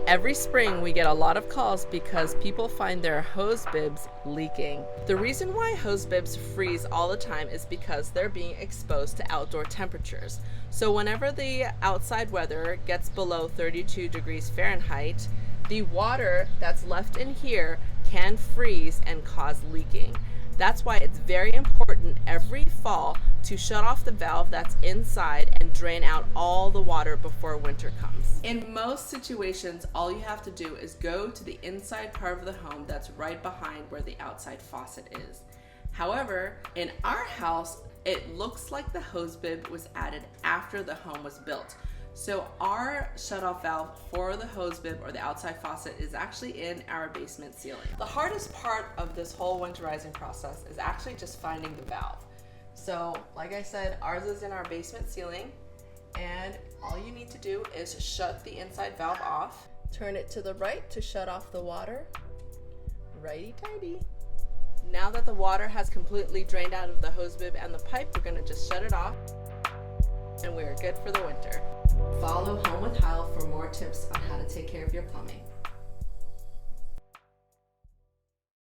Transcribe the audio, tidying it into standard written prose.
Every spring we get a lot of calls because people find their hose bibs leaking. The reason why hose bibs freeze all the time is because they're being exposed to outdoor temperatures. So whenever the outside weather gets below 32 degrees Fahrenheit, the water that's left in here can freeze and cause leaking. That's why it's very important every fall to shut off the valve that's inside and drain out all the water before winter comes. In most situations, all you have to do is go to the inside part of the home that's right behind where the outside faucet is. However, in our house, it looks like the hose bib was added after the home was built. So our shutoff valve for the hose bib or the outside faucet is actually in our basement ceiling. The hardest part of this whole winterizing process is actually just finding the valve. So like I said, ours is in our basement ceiling, and all you need to do is shut the inside valve off, turn it to the right to shut off the water, righty-tighty. Now that the water has completely drained out of the hose bib and the pipe, we're gonna just shut it off, and we're good for the winter. Follow Home with Hyle for more tips on how to take care of your plumbing.